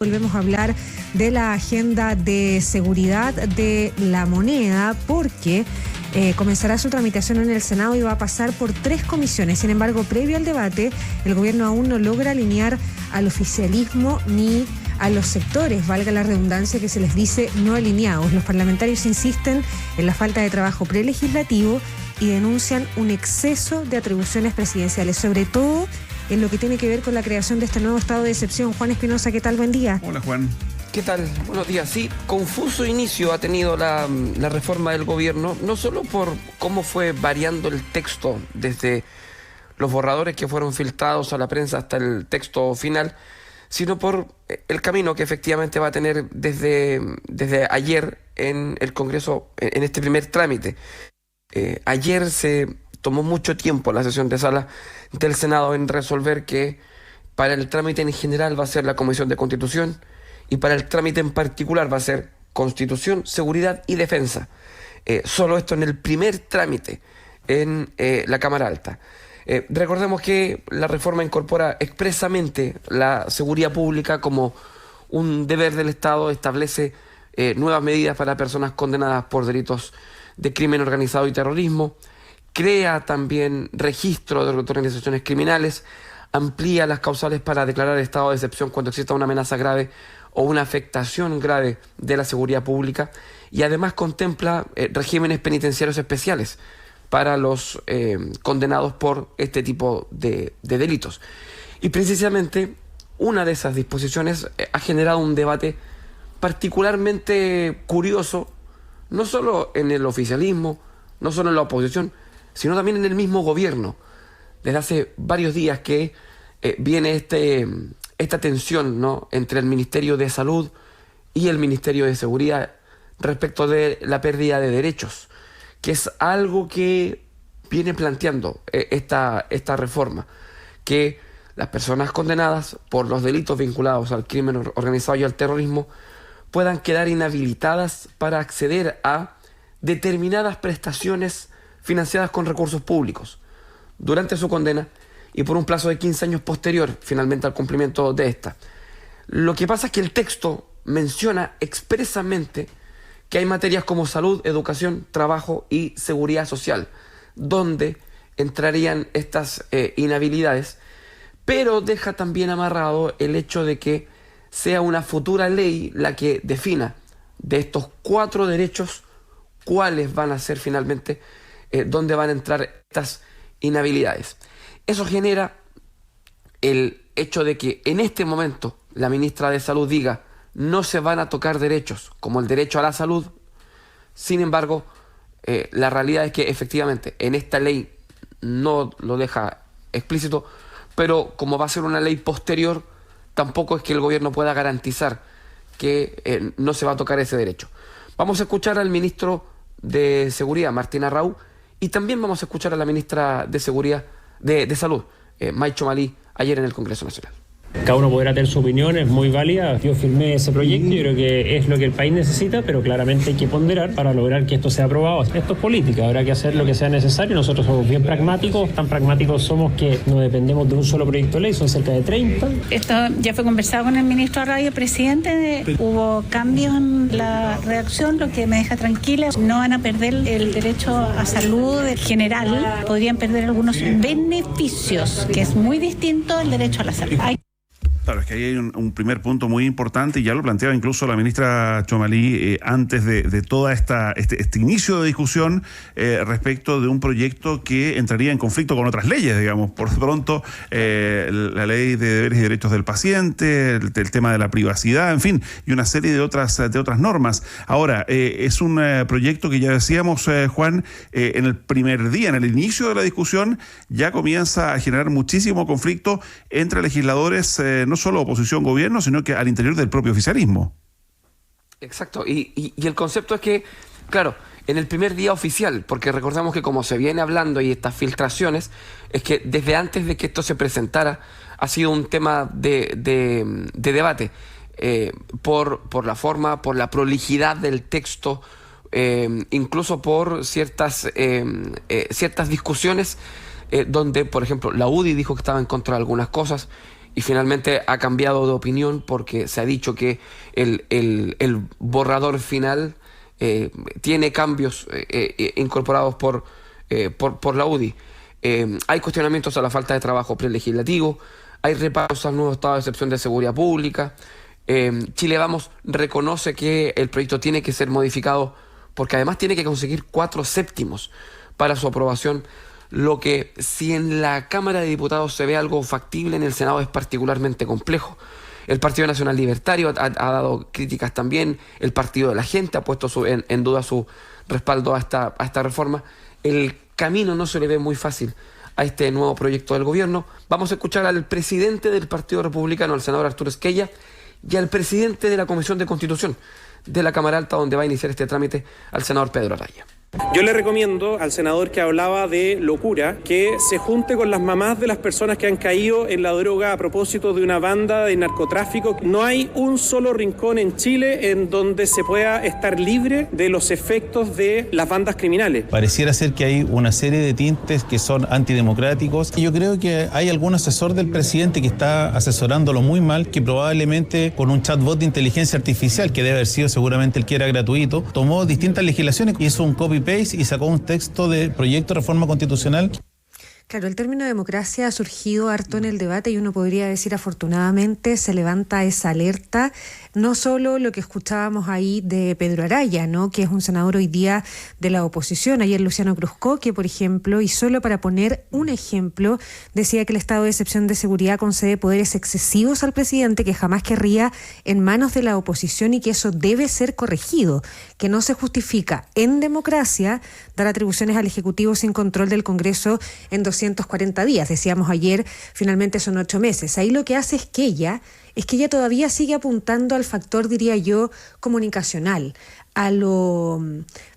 Volvemos a hablar de la agenda de seguridad de la moneda porque comenzará su tramitación en el Senado y va a pasar por 3 comisiones. Sin embargo, previo al debate, el gobierno aún no logra alinear al oficialismo ni a los sectores, valga la redundancia, que se les dice no alineados. Los parlamentarios insisten en la falta de trabajo prelegislativo y denuncian un exceso de atribuciones presidenciales, sobre todo en lo que tiene que ver con la creación de este nuevo estado de excepción. Juan Espinosa, ¿qué tal? Buen día. Hola, Juan. ¿Qué tal? Buenos días. Sí, confuso inicio ha tenido la reforma del gobierno, no solo por cómo fue variando el texto desde los borradores que fueron filtrados a la prensa hasta el texto final, sino por el camino que efectivamente va a tener desde ayer en el Congreso, en este primer trámite. Ayer se tomó mucho tiempo la sesión de sala del Senado en resolver que para el trámite en general va a ser la Comisión de Constitución y para el trámite en particular va a ser Constitución, Seguridad y Defensa. Solo esto en el primer trámite en la Cámara Alta. Recordemos que la reforma incorpora expresamente la seguridad pública como un deber del Estado, establece nuevas medidas para personas condenadas por delitos de crimen organizado y terrorismo, crea también registro de organizaciones criminales, amplía las causales para declarar estado de excepción cuando exista una amenaza grave o una afectación grave de la seguridad pública y además contempla regímenes penitenciarios especiales para los condenados por este tipo de delitos. Y precisamente una de esas disposiciones ha generado un debate particularmente curioso, no solo en el oficialismo, no solo en la oposición, sino también en el mismo gobierno. Desde hace varios días que viene esta tensión, ¿no?, entre el Ministerio de Salud y el Ministerio de Seguridad respecto de la pérdida de derechos, que es algo que viene planteando esta reforma, que las personas condenadas por los delitos vinculados al crimen organizado y al terrorismo puedan quedar inhabilitadas para acceder a determinadas prestaciones financiadas con recursos públicos durante su condena y por un plazo de 15 años posterior finalmente al cumplimiento de esta. Lo que pasa es que el texto menciona expresamente que hay materias como salud, educación, trabajo y seguridad social, donde entrarían estas inhabilidades, pero deja también amarrado el hecho de que sea una futura ley la que defina de estos 4 derechos cuáles van a ser finalmente, dónde van a entrar estas inhabilidades. Eso genera el hecho de que en este momento la ministra de Salud diga no se van a tocar derechos como el derecho a la salud. Sin embargo, la realidad es que efectivamente en esta ley no lo deja explícito, pero como va a ser una ley posterior, tampoco es que el gobierno pueda garantizar que no se va a tocar ese derecho. Vamos a escuchar al ministro de Seguridad, Martín Arrau, y también vamos a escuchar a la ministra de Seguridad de Salud, May Chomalí, ayer en el Congreso Nacional. Cada uno podrá tener su opinión, es muy válida. Yo firmé ese proyecto, yo creo que es lo que el país necesita, pero claramente hay que ponderar para lograr que esto sea aprobado. Esto es política, habrá que hacer lo que sea necesario. Nosotros somos bien pragmáticos, tan pragmáticos somos que no dependemos de un solo proyecto de ley, son cerca de 30. Esto ya fue conversado con el ministro Arrau, presidente. Hubo cambios en la redacción, lo que me deja tranquila. No van a perder el derecho a salud general, podrían perder algunos beneficios, que es muy distinto al derecho a la salud. Claro, es que ahí hay un primer punto muy importante y ya lo planteaba incluso la ministra Chomalí antes de toda este inicio de discusión respecto de un proyecto que entraría en conflicto con otras leyes, digamos. Por pronto, la ley de deberes y derechos del paciente, el tema de la privacidad, en fin, y una serie de otras normas. Ahora, es un proyecto que ya decíamos, Juan, en el primer día, en el inicio de la discusión, ya comienza a generar muchísimo conflicto entre legisladores, no solo oposición-gobierno, sino que al interior del propio oficialismo. Exacto, y el concepto es que, claro, en el primer día oficial, porque recordamos que como se viene hablando y estas filtraciones, es que desde antes de que esto se presentara ha sido un tema de debate, por la forma, por la prolijidad del texto, incluso por ciertas discusiones donde, por ejemplo, la UDI dijo que estaba en contra de algunas cosas y finalmente ha cambiado de opinión porque se ha dicho que el borrador final tiene cambios incorporados por la UDI. Hay cuestionamientos a la falta de trabajo prelegislativo, hay reparos al nuevo estado de excepción de seguridad pública. Chile Vamos reconoce que el proyecto tiene que ser modificado porque además tiene que conseguir 4/7 para su aprobación, lo que si en la Cámara de Diputados se ve algo factible, en el Senado es particularmente complejo. El Partido Nacional Libertario ha dado críticas también, el Partido de la Gente ha puesto en duda su respaldo a esta reforma. El camino no se le ve muy fácil a este nuevo proyecto del gobierno. Vamos a escuchar al presidente del Partido Republicano, el senador Arturo Esquella, y al presidente de la Comisión de Constitución de la Cámara Alta, donde va a iniciar este trámite, al senador Pedro Araya. Yo le recomiendo al senador que hablaba de locura que se junte con las mamás de las personas que han caído en la droga a propósito de una banda de narcotráfico. No hay un solo rincón en Chile en donde se pueda estar libre de los efectos de las bandas criminales. Pareciera ser que hay una serie de tintes que son antidemocráticos y yo creo que hay algún asesor del presidente que está asesorándolo muy mal, que probablemente con un chatbot de inteligencia artificial, que debe haber sido seguramente el que era gratuito, tomó distintas legislaciones, hizo un copy-paste y sacó un texto de proyecto de reforma constitucional. Claro, el término democracia ha surgido harto en el debate y uno podría decir afortunadamente se levanta esa alerta, no solo lo que escuchábamos ahí de Pedro Araya, ¿no?, que es un senador hoy día de la oposición, ayer Luciano Cruzco, que por ejemplo, y solo para poner un ejemplo, decía que el estado de excepción de seguridad concede poderes excesivos al presidente que jamás querría en manos de la oposición y que eso debe ser corregido, que no se justifica en democracia dar atribuciones al Ejecutivo sin control del Congreso en 240 días. Decíamos ayer, finalmente son 8 meses. Ahí lo que hace es que ella todavía sigue apuntando al factor, diría yo, comunicacional, a lo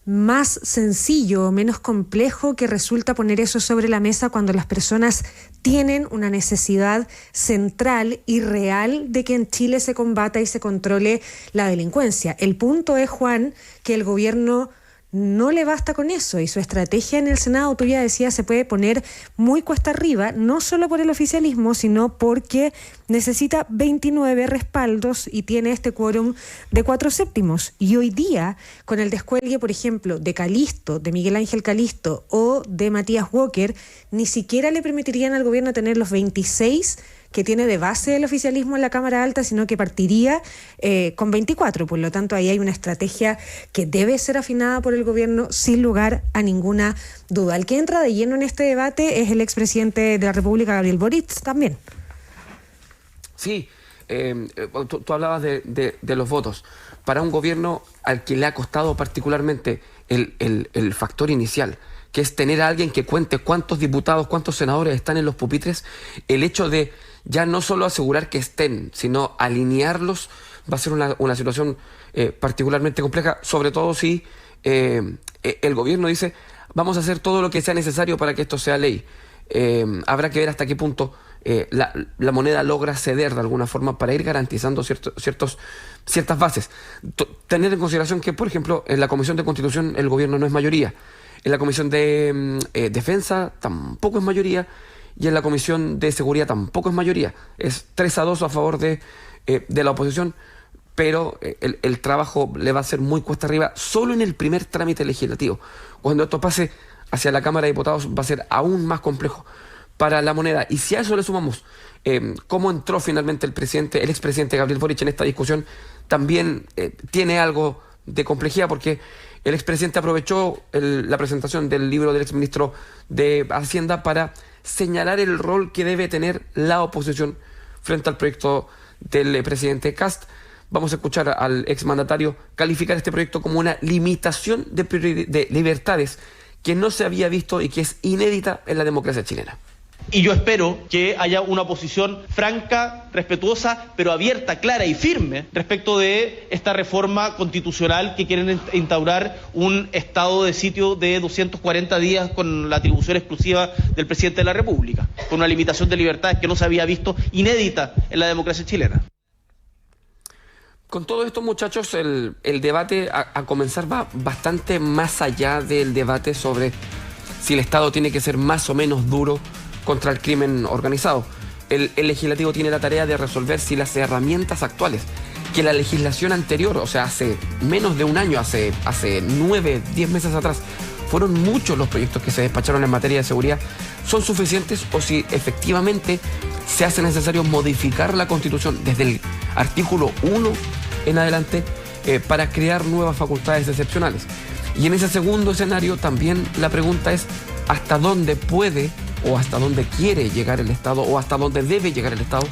más sencillo, menos complejo que resulta poner eso sobre la mesa cuando las personas tienen una necesidad central y real de que en Chile se combata y se controle la delincuencia. El punto es, Juan, que el gobierno no le basta con eso y su estrategia en el Senado, tú ya decías, se puede poner muy cuesta arriba, no solo por el oficialismo, sino porque necesita 29 respaldos y tiene este quórum de 4/7. Y hoy día, con el descuelgue, por ejemplo, de Calisto, de Miguel Ángel Calisto o de Matías Walker, ni siquiera le permitirían al gobierno tener los 26 que tiene de base el oficialismo en la Cámara Alta, sino que partiría con 24. Por lo tanto, ahí hay una estrategia que debe ser afinada por el gobierno sin lugar a ninguna duda. El que entra de lleno en este debate es el expresidente de la República, Gabriel Boric, también. Sí, tú hablabas de los votos. Para un gobierno al que le ha costado particularmente el factor inicial, que es tener a alguien que cuente cuántos diputados, cuántos senadores están en los pupitres, el hecho de ya no solo asegurar que estén, sino alinearlos, va a ser una situación particularmente compleja, sobre todo si el gobierno dice vamos a hacer todo lo que sea necesario para que esto sea ley. Habrá que ver hasta qué punto la moneda logra ceder de alguna forma para ir garantizando ciertas bases. Tener en consideración que, por ejemplo, en la Comisión de Constitución el gobierno no es mayoría, en la Comisión de Defensa tampoco es mayoría, y en la Comisión de Seguridad tampoco es mayoría. Es 3-2 a favor de la oposición, pero el trabajo le va a ser muy cuesta arriba solo en el primer trámite legislativo. Cuando esto pase hacia la Cámara de Diputados va a ser aún más complejo para la moneda. Y si a eso le sumamos cómo entró finalmente el expresidente Gabriel Boric en esta discusión, también tiene algo de complejidad, porque el expresidente aprovechó la presentación del libro del exministro de Hacienda para señalar el rol que debe tener la oposición frente al proyecto del presidente Kast. Vamos a escuchar al exmandatario calificar este proyecto como una limitación de libertades que no se había visto y que es inédita en la democracia chilena. Y yo espero que haya una posición franca, respetuosa, pero abierta, clara y firme respecto de esta reforma constitucional que quieren instaurar un estado de sitio de 240 días con la atribución exclusiva del presidente de la República, con una limitación de libertades que no se había visto, inédita en la democracia chilena. Con todo esto, muchachos, el debate a comenzar va bastante más allá del debate sobre si el Estado tiene que ser más o menos duro contra el crimen organizado. el legislativo tiene la tarea de resolver si las herramientas actuales, que la legislación anterior, o sea, hace menos de un año, hace 9, 10 meses atrás, fueron muchos los proyectos que se despacharon en materia de seguridad, son suficientes o si efectivamente se hace necesario modificar la Constitución desde el artículo 1 en adelante para crear nuevas facultades excepcionales. Y en ese segundo escenario también la pregunta es hasta dónde puede o hasta dónde quiere llegar el Estado o hasta dónde debe llegar el Estado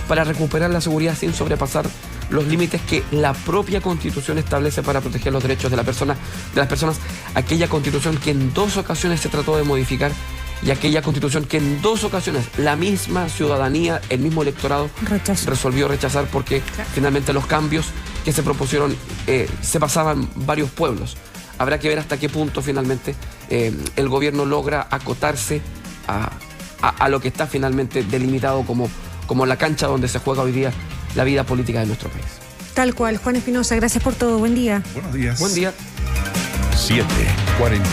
para recuperar la seguridad sin sobrepasar los límites que la propia Constitución establece para proteger los derechos de las personas, aquella Constitución que en 2 ocasiones se trató de modificar y aquella Constitución que en 2 ocasiones la misma ciudadanía, el mismo electorado resolvió rechazar porque finalmente los cambios que se propusieron se pasaban varios pueblos. Habrá que ver hasta qué punto finalmente el gobierno logra acotarse a lo que está finalmente delimitado como la cancha donde se juega hoy día la vida política de nuestro país. Tal cual. Juan Espinosa, gracias por todo. Buen día. Buenos días. Buen día. 7:40.